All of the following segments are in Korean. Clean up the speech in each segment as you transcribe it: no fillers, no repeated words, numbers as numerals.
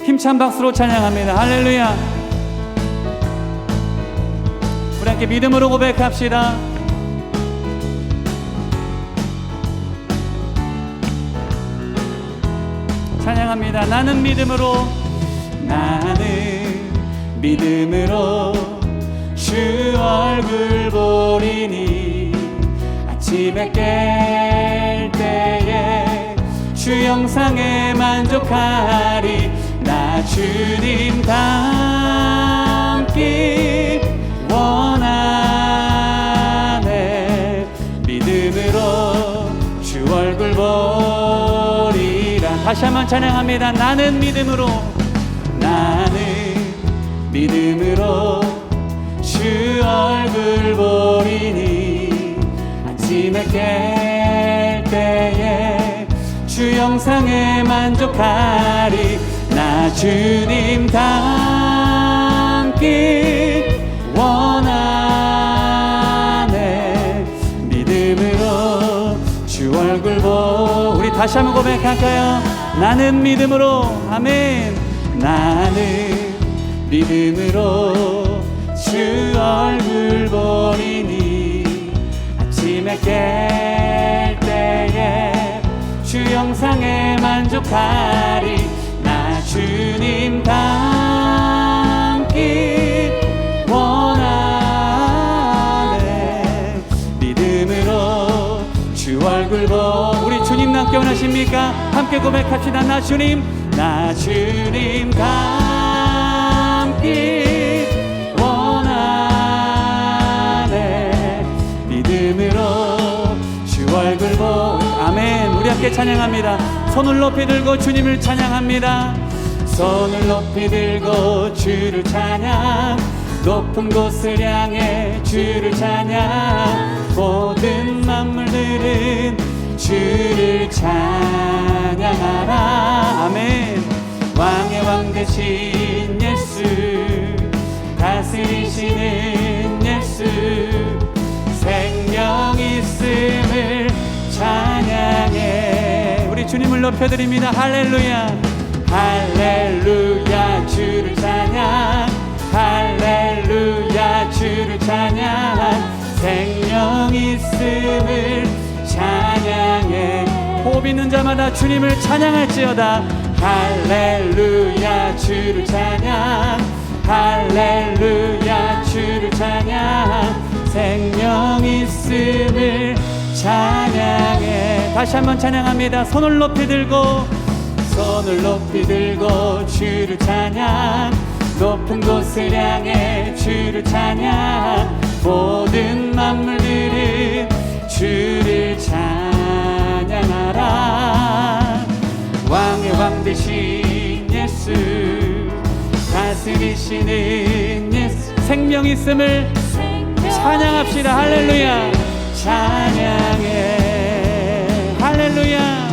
힘찬 박수로 찬양합니다. 할렐루야. 우리 함께 믿음으로 고백합시다. 찬양합니다. 나는 믿음으로 주 얼굴 보리니 아침에 깰 때에 주 영상에 만족하리. 나 주님 닮기 원하네. 믿음으로 주 얼굴 보리라. 다시 한번 찬양합니다. 나는 믿음으로 주 얼굴 보리니 아침에 깰 때에 주 영상에 만족하리. 나 주님 닮기 원하네. 믿음으로 주 얼굴 우리 다시 한번 고백할까요? 나는 믿음으로, 아멘. 나는 믿음으로 주 얼굴 보리니 아침에 깰 때에 주 영상에 만족하리. 나 주님 닮기 원하네. 믿음으로 주 얼굴 우리 주님 닮기 원하십니까? 함께 고백합시다. 나 주님 닮기 원하네. 믿음으로 주 얼굴 아멘. 우리 함께 찬양합니다. 손을 높이 들고 주님을 찬양합니다. 손을 높이 들고 주를 찬양. 높은 곳을 향해 주를 찬양. 모든 만물들은 주를 찬양하라. 아멘. 왕의 왕 되신 예수, 다스리시는 예수, 생명 있음을 찬양해. 우리 주님을 높여드립니다. 할렐루야. 할렐루야 주를 찬양. 할렐루야 주를 찬양. 생명 있음을 찬양해. 호흡 있는 자마다 주님을 찬양할지어다. 할렐루야 주를 찬양. 할렐루야 주를 찬양. 생명 있음을 찬양해. 다시 한번 찬양합니다. 손을 높이 들고 주를 찬양. 높은 곳을 향해 주를 찬양. 모든 만물들은 주를 찬양하라. 왕의 왕 되신 예수, 다스리시는 예수, 생명 있음을 찬양합시다. 할렐루야. 찬양해. 할렐루야.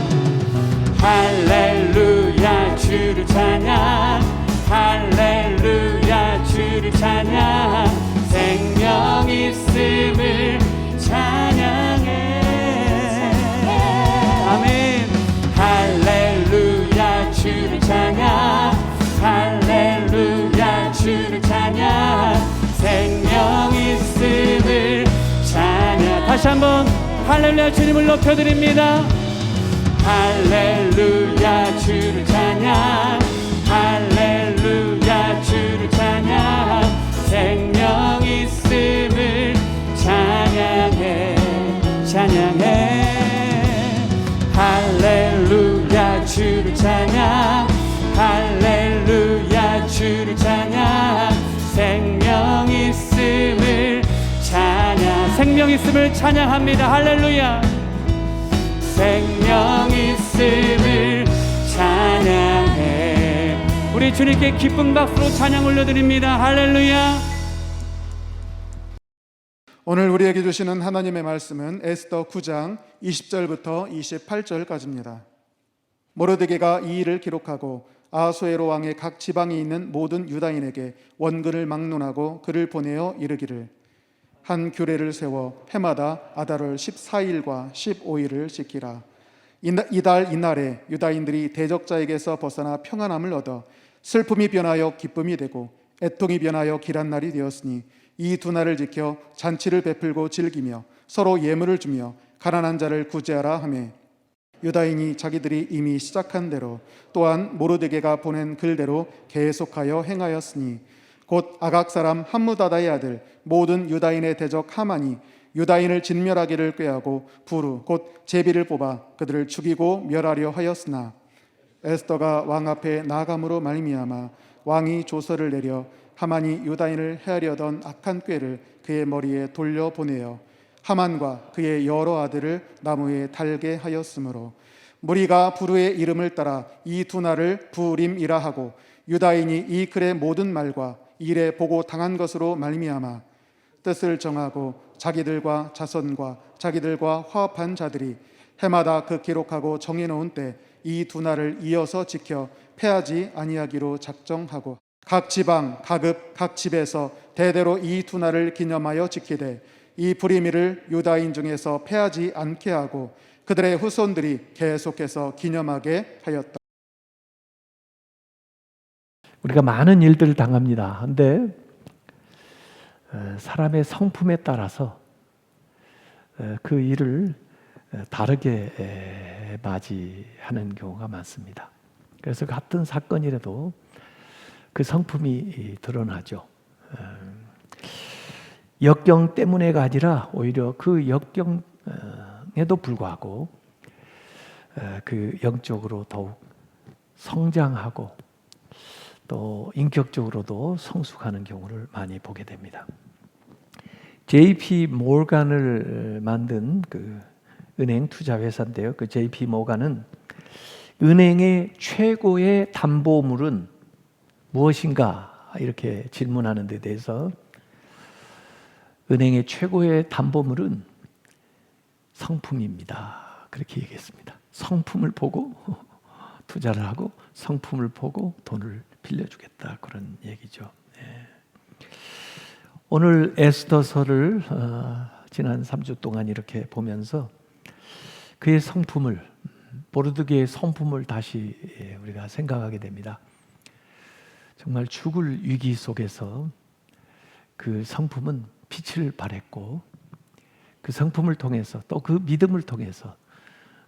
할렐루야 주를 찬양. 할렐루야 주를 찬양. 생명 있음을 찬양해. 아멘. 할렐루야 주를 찬양. 할렐루야 주를 찬양. 생명 있음을 찬양. 다시 한번 할렐루야 주님을 높여드립니다. 할렐루야 주를 찬양. 할렐루야 주를 찬양. 생명 있음을 찬양해. 찬양해. 할렐루야 주를 찬양. 할렐루야 주를 찬양. 생명 있음을 찬양. 생명 있음을 찬양합니다. 할렐루야. 생명 있음을 찬양해. 우리 주님께 기쁜 박수로 찬양 올려드립니다. 할렐루야. 오늘 우리에게 주시는 하나님의 말씀은 에스더 9장 20절부터 28절까지입니다. 모르드게가 이 일을 기록하고 아하수에로 왕의 각 지방에 있는 모든 유다인에게 원근을 막론하고 그를 보내어 이르기를 한 규례를 세워 해마다 아달월 14일과 15일을 지키라. 이달 이날에 유다인들이 대적자에게서 벗어나 평안함을 얻어 슬픔이 변하여 기쁨이 되고 애통이 변하여 길한 날이 되었으니 이 두 날을 지켜 잔치를 베풀고 즐기며 서로 예물을 주며 가난한 자를 구제하라 하며 유다인이 자기들이 이미 시작한 대로 또한 모르드게가 보낸 글대로 계속하여 행하였으니 곧 아각 사람 함무다다의 아들 모든 유다인의 대적 하만이 유다인을 진멸하기를 꾀하고 부르 곧 제비를 뽑아 그들을 죽이고 멸하려 하였으나 에스더가 왕 앞에 나아감으로 말미암아 왕이 조서를 내려 하만이 유다인을 해하려던 악한 꾀를 그의 머리에 돌려보내어 하만과 그의 여러 아들을 나무에 달게 하였으므로 무리가 부르의 이름을 따라 이 두 날을 부림이라 하고 유다인이 이 글의 모든 말과 일에 보고 당한 것으로 말미암아 뜻을 정하고 자기들과 자손과 자기들과 화합한 자들이 해마다 그 기록하고 정해놓은 때 이 두 날을 이어서 지켜 패하지 아니하기로 작정하고 각 지방, 각읍, 각 집에서 대대로 이 두 날을 기념하여 지키되 이 불임일을 유다인 중에서 패하지 않게 하고 그들의 후손들이 계속해서 기념하게 하였다. 우리가 많은 일들을 당합니다. 그런데 사람의 성품에 따라서 그 일을 다르게 맞이하는 경우가 많습니다. 그래서 같은 사건이라도 그 성품이 드러나죠. 역경 때문에가 아니라 오히려 그 역경에도 불구하고 그 영적으로 더욱 성장하고 또 인격적으로도 성숙하는 경우를 많이 보게 됩니다. JP 모간을 만든 그 은행 투자 회사인데요. 그 JP 모간은 은행의 최고의 담보물은 무엇인가 이렇게 질문하는 데 대해서 은행의 최고의 담보물은 성품입니다. 그렇게 얘기했습니다. 성품을 보고 투자를 하고 성품을 보고 돈을 빌려주겠다 그런 얘기죠. 네. 오늘 에스더서를 지난 3주 동안 이렇게 보면서 그의 성품을 모르드게의 성품을 다시 우리가 생각하게 됩니다. 정말 죽을 위기 속에서 그 성품은 빛을 발했고 그 성품을 통해서 또 그 믿음을 통해서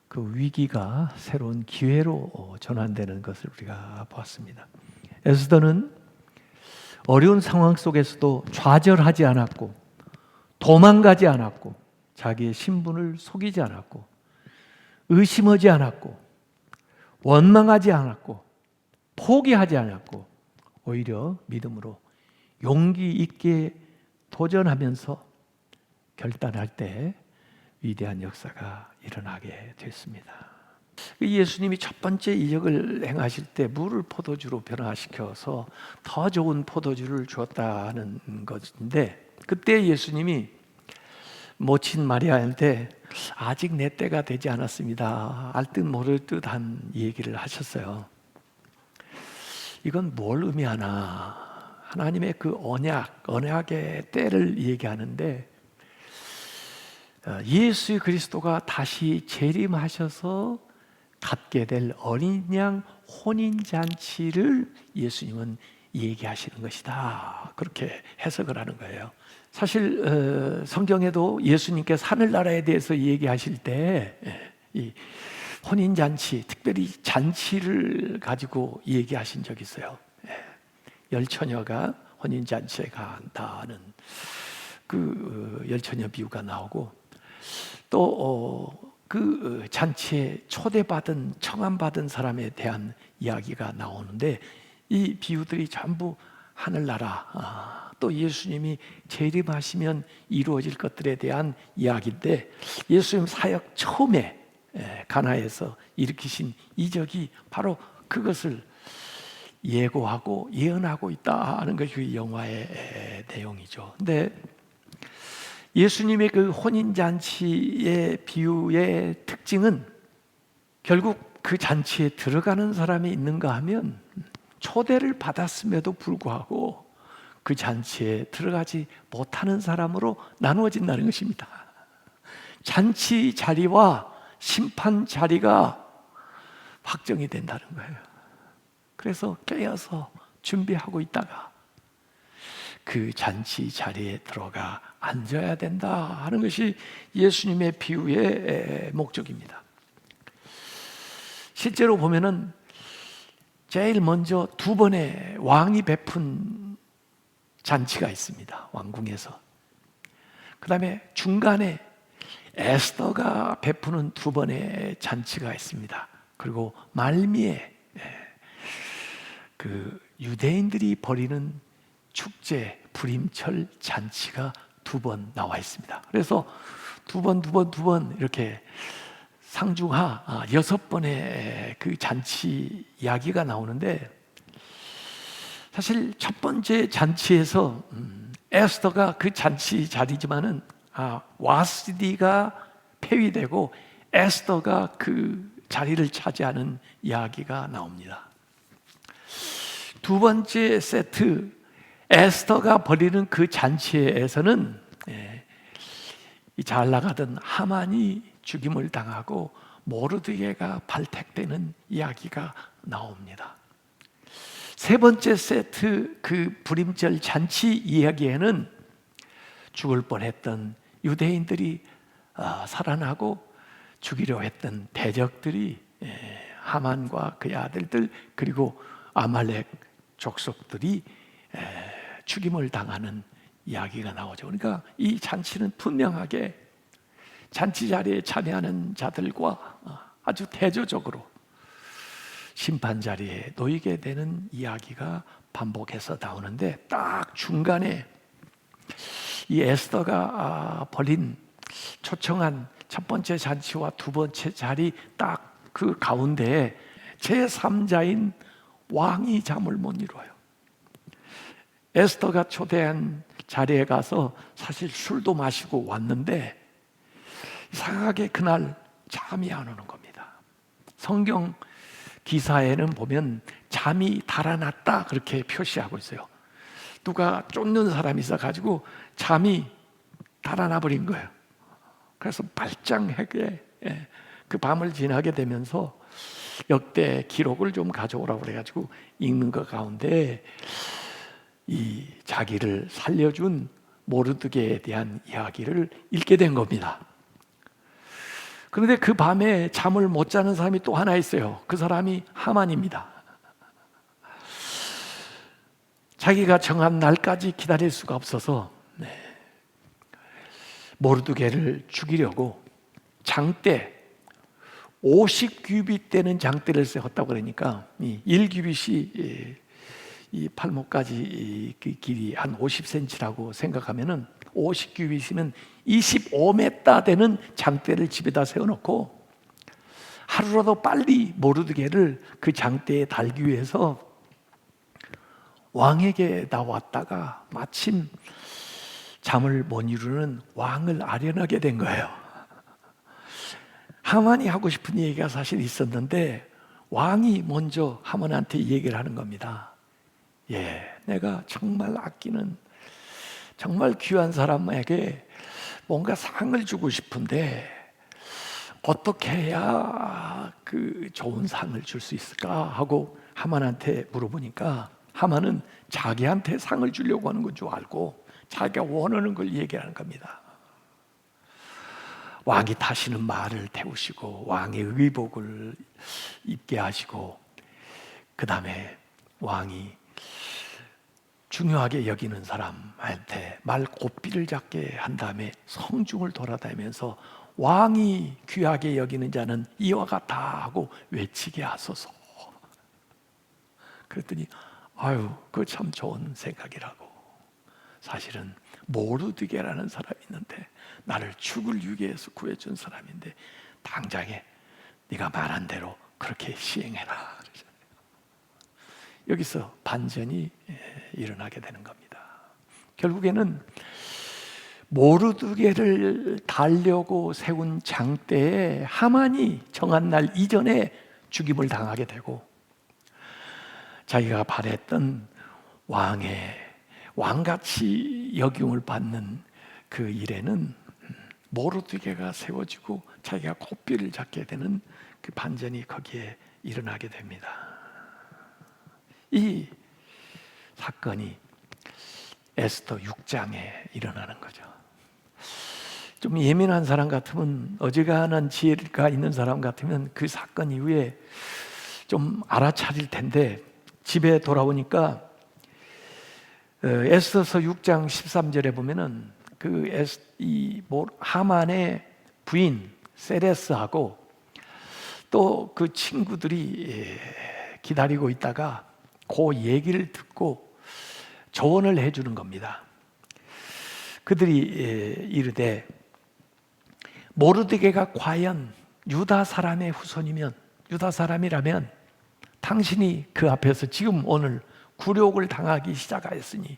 그 위기가 새로운 기회로 전환되는 것을 우리가 보았습니다. 에스더는 어려운 상황 속에서도 좌절하지 않았고 도망가지 않았고 자기의 신분을 속이지 않았고 의심하지 않았고 원망하지 않았고 포기하지 않았고 오히려 믿음으로 용기 있게 도전하면서 결단할 때 위대한 역사가 일어나게 됐습니다. 예수님이 첫 번째 이적을 행하실 때 물을 포도주로 변화시켜서 더 좋은 포도주를 주었다는 것인데 그때 예수님이 모친 마리아한테 아직 내 때가 되지 않았습니다. 알 듯 모를 듯한 얘기를 하셨어요. 이건 뭘 의미하나? 하나님의 그 언약의 때를 얘기하는데 예수 그리스도가 다시 재림하셔서 갖게 될 어린 양 혼인잔치를 예수님은 얘기하시는 것이다. 그렇게 해석을 하는 거예요. 사실 성경에도 예수님께서 하늘나라에 대해서 얘기하실 때 이 혼인잔치, 특별히 잔치를 가지고 얘기하신 적이 있어요. 열처녀가 혼인잔치에 간다는 그 열처녀 비유가 나오고 또 그 잔치에 초대받은 청함받은 사람에 대한 이야기가 나오는데 이 비유들이 전부 하늘나라 또 예수님이 재림하시면 이루어질 것들에 대한 이야기인데 예수님 사역 처음에 가나에서 일으키신 이적이 바로 그것을 예고하고 예언하고 있다는 것이 그 영화의 내용이죠. 근데 예수님의 그 혼인잔치의 비유의 특징은 결국 그 잔치에 들어가는 사람이 있는가 하면 초대를 받았음에도 불구하고 그 잔치에 들어가지 못하는 사람으로 나누어진다는 것입니다. 잔치 자리와 심판 자리가 확정이 된다는 거예요. 그래서 깨어서 준비하고 있다가 그 잔치 자리에 들어가 앉아야 된다 하는 것이 예수님의 비유의 목적입니다. 실제로 보면은 제일 먼저 두 번의 왕이 베푼 잔치가 있습니다. 왕궁에서. 그 다음에 중간에 에스더가 베푸는 두 번의 잔치가 있습니다. 그리고 말미에 그 유대인들이 벌이는 축제 불임철 잔치가 두 번 나와 있습니다. 그래서 두 번 이렇게 상중하 6번의 그 잔치 이야기가 나오는데, 사실 첫 번째 잔치에서 에스더가 그 잔치 자리지만은 와스디가 폐위되고 에스더가 그 자리를 차지하는 이야기가 나옵니다. 두 번째 세트 에스더가 벌이는 그 잔치에서는 잘 나가던 하만이 죽임을 당하고 모르드게가 발택되는 이야기가 나옵니다. 세 번째 세트 그 불임절 잔치 이야기에는 죽을 뻔했던 유대인들이 살아나고 죽이려 했던 대적들이 하만과 그의 아들들 그리고 아말렉 족속들이 죽임을 당하는 이야기가 나오죠. 그러니까 이 잔치는 분명하게 잔치 자리에 참여하는 자들과 아주 대조적으로 심판 자리에 놓이게 되는 이야기가 반복해서 나오는데, 딱 중간에 이 에스더가 벌인 초청한 첫 번째 잔치와 두 번째 자리 딱 그 가운데에 제3자인 왕이 잠을 못 이루어요. 에스더가 초대한 자리에 가서 사실 술도 마시고 왔는데 이상하게 그날 잠이 안 오는 겁니다. 성경 기사에는 보면 잠이 달아났다 그렇게 표시하고 있어요. 누가 쫓는 사람이 있어가지고 잠이 달아나 버린 거예요. 그래서 발장하게 그 밤을 지나게 되면서 역대 기록을 좀 가져오라고 그래가지고 읽는 것 가운데 이 자기를 살려준 모르드게에 대한 이야기를 읽게 된 겁니다. 그런데 그 밤에 잠을 못 자는 사람이 또 하나 있어요. 그 사람이 하만입니다. 자기가 정한 날까지 기다릴 수가 없어서 모르드게를 죽이려고 장대 50규빗 되는 장대를 세웠다고 그러니까 1규빗이 이 팔목까지 그 길이 한 50cm라고 생각하면은 50규빗이면 25m 되는 장대를 집에다 세워놓고 하루라도 빨리 모르드게를 그 장대에 달기 위해서 왕에게 나왔다가 마침 잠을 못 이루는 왕을 아련하게 된 거예요. 하만이 하고 싶은 얘기가 사실 있었는데 왕이 먼저 하만한테 얘기를 하는 겁니다. 내가 정말 아끼는 정말 귀한 사람에게 뭔가 상을 주고 싶은데 어떻게 해야 그 좋은 상을 줄 수 있을까 하고 하만한테 물어보니까 하만은 자기한테 상을 주려고 하는 건 줄 알고 자기가 원하는 걸 얘기하는 겁니다. 왕이 타시는 말을 태우시고 왕의 의복을 입게 하시고 그 다음에 왕이 중요하게 여기는 사람한테 말 고삐를 잡게 한 다음에 성중을 돌아다니면서 왕이 귀하게 여기는 자는 이와 같다 하고 외치게 하소서. 그랬더니 그거 참 좋은 생각이라고. 사실은 모르드게라는 사람이 있는데 나를 죽을 유기에서 구해준 사람인데 당장에 네가 말한 대로 그렇게 시행해라 그러잖아요. 여기서 반전이 일어나게 되는 겁니다. 결국에는 모르드게를 달려고 세운 장대에 하만이 정한 날 이전에 죽임을 당하게 되고 자기가 바랬던 왕같이 역용을 받는 그 일에는 모르드게가 세워지고 자기가 고삐를 잡게 되는 그 반전이 거기에 일어나게 됩니다. 이 사건이 에스더 6장에 일어나는 거죠. 좀 예민한 사람 같으면, 어지간한 지혜가 있는 사람 같으면 그 사건 이후에 좀 알아차릴 텐데, 집에 돌아오니까 에스더서 6장 13절에 보면은 하만의 부인 세레스하고 또 그 친구들이 기다리고 있다가 그 얘기를 듣고 조언을 해주는 겁니다. 그들이 이르되 모르드게가 과연 유다 사람의 후손이면, 유다 사람이라면 당신이 그 앞에서 지금 오늘 굴욕을 당하기 시작하였으니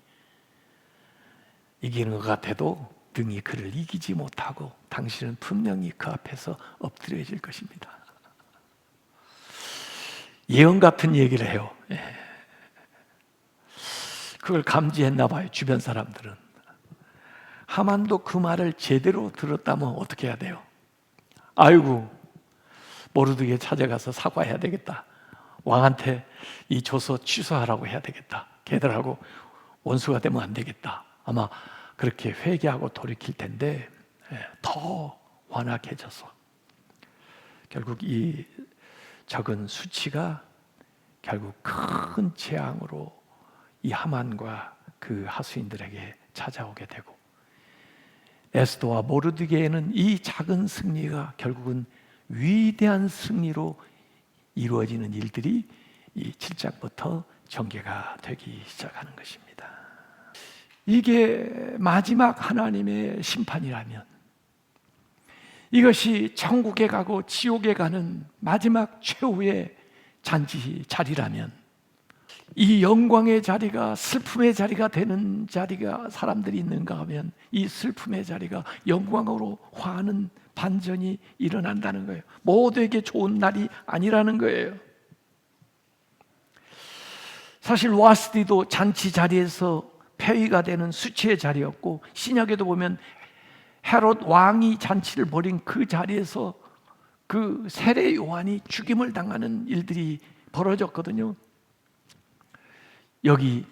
이기는 것 같아도 등이 그를 이기지 못하고 당신은 분명히 그 앞에서 엎드려질 것입니다. 예언 같은 얘기를 해요. 그걸 감지했나 봐요, 주변 사람들은. 하만도 그 말을 제대로 들었다면 어떻게 해야 돼요? 아이고, 모르드게 찾아가서 사과해야 되겠다. 왕한테 이 조서 취소하라고 해야 되겠다. 걔들하고 원수가 되면 안 되겠다. 아마 그렇게 회개하고 돌이킬 텐데 더 완악해져서 결국 이 적은 수치가 결국 큰 재앙으로 이 하만과 그 하수인들에게 찾아오게 되고, 에스더와 모르드게는 이 작은 승리가 결국은 위대한 승리로 이루어지는 일들이 이 7장부터 전개가 되기 시작하는 것입니다. 이게 마지막 하나님의 심판이라면, 이것이 천국에 가고 지옥에 가는 마지막 최후의 잔치 자리라면, 이 영광의 자리가 슬픔의 자리가 되는 자리가 사람들이 있는가 하면 이 슬픔의 자리가 영광으로 화하는 반전이 일어난다는 거예요. 모두에게 좋은 날이 아니라는 거예요. 사실 와스디도 잔치 자리에서 폐위가 되는 수치의 자리였고, 신약에도 보면 헤롯 왕이 잔치를 벌인 그 자리에서 그 세례 요한이 죽임을 당하는 일들이 벌어졌거든요. 여기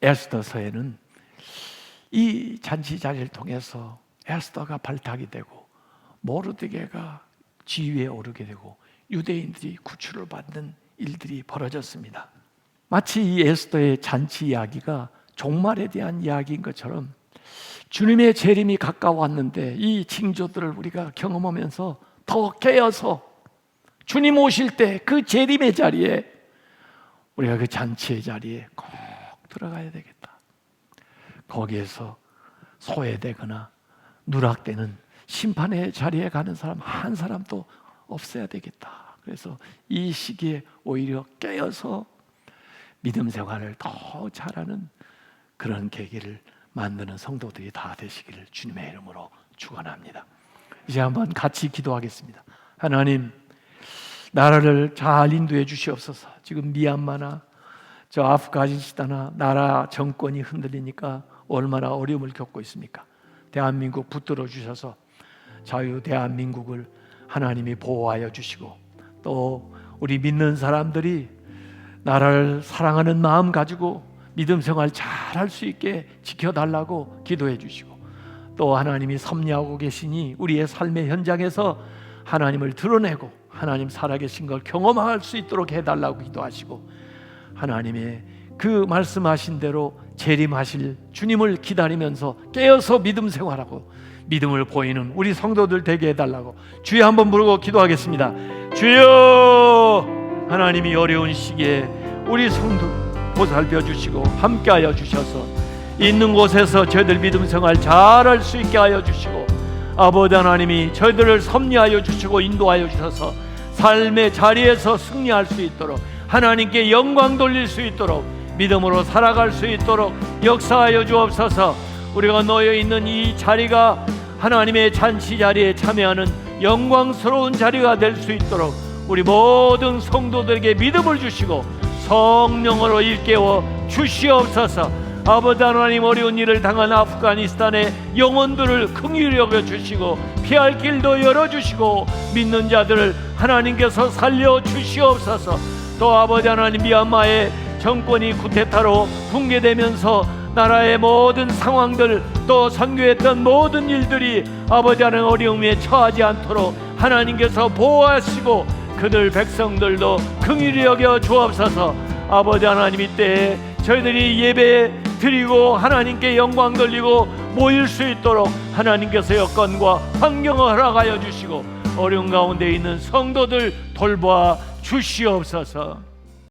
에스더서에는 이 잔치 자리를 통해서 에스더가 발탁이 되고 모르드게가 지위에 오르게 되고 유대인들이 구출을 받는 일들이 벌어졌습니다. 마치 이 에스더의 잔치 이야기가 종말에 대한 이야기인 것처럼 주님의 재림이 가까웠는데 이 징조들을 우리가 경험하면서 더 깨어서 주님 오실 때 그 재림의 자리에 우리가 그 잔치의 자리에 꼭 들어가야 되겠다. 거기에서 소외되거나 누락되는 심판의 자리에 가는 사람 한 사람도 없어야 되겠다. 그래서 이 시기에 오히려 깨어서 믿음 생활을 더 잘하는 그런 계기를 만드는 성도들이 다 되시기를 주님의 이름으로 축원합니다. 이제 한번 같이 기도하겠습니다. 하나님, 나라를 잘 인도해 주시옵소서. 지금 미얀마나 저 아프가니스탄이나 나라 정권이 흔들리니까 얼마나 어려움을 겪고 있습니까? 대한민국 붙들어 주셔서 자유 대한민국을 하나님이 보호하여 주시고, 또 우리 믿는 사람들이 나라를 사랑하는 마음 가지고 믿음 생활 잘할 수 있게 지켜달라고 기도해 주시고, 또 하나님이 섭리하고 계시니 우리의 삶의 현장에서 하나님을 드러내고 하나님 살아계신 걸 경험할 수 있도록 해달라고 기도하시고, 하나님의 그 말씀하신 대로 재림하실 주님을 기다리면서 깨어서 믿음 생활하고 믿음을 보이는 우리 성도들 되게 해달라고 주여 한번 부르고 기도하겠습니다. 주여, 하나님이 어려운 시기에 우리 성도 보살펴 주시고 함께하여 주셔서 있는 곳에서 저희들 믿음 생활 잘할 수 있게 하여 주시고, 아버지 하나님이 저희들을 섭리하여 주시고 인도하여 주셔서 삶의 자리에서 승리할 수 있도록, 하나님께 영광 돌릴 수 있도록, 믿음으로 살아갈 수 있도록 역사하여 주옵소서. 우리가 놓여 있는 이 자리가 하나님의 잔치 자리에 참여하는 영광스러운 자리가 될 수 있도록 우리 모든 성도들에게 믿음을 주시고 성령으로 일깨워 주시옵소서. 아버지 하나님, 어려운 일을 당한 아프가니스탄의 영혼들을 긍휼히 여겨 주시고 피할 길도 열어주시고 믿는 자들을 하나님께서 살려 주시옵소서. 또 아버지 하나님, 미얀마의 정권이 쿠데타로 붕괴되면서 나라의 모든 상황들 또 선교했던 모든 일들이 아버지 하나님 어려움에 처하지 않도록 하나님께서 보호하시고 그들 백성들도 긍휼히 여겨 주옵소서. 아버지 하나님 이때에 저희들이 예배 드리고 하나님께 영광 돌리고 모일 수 있도록 하나님께서 여건과 환경을 허락하여 주시고 어려운 가운데 있는 성도들 돌보아 주시옵소서.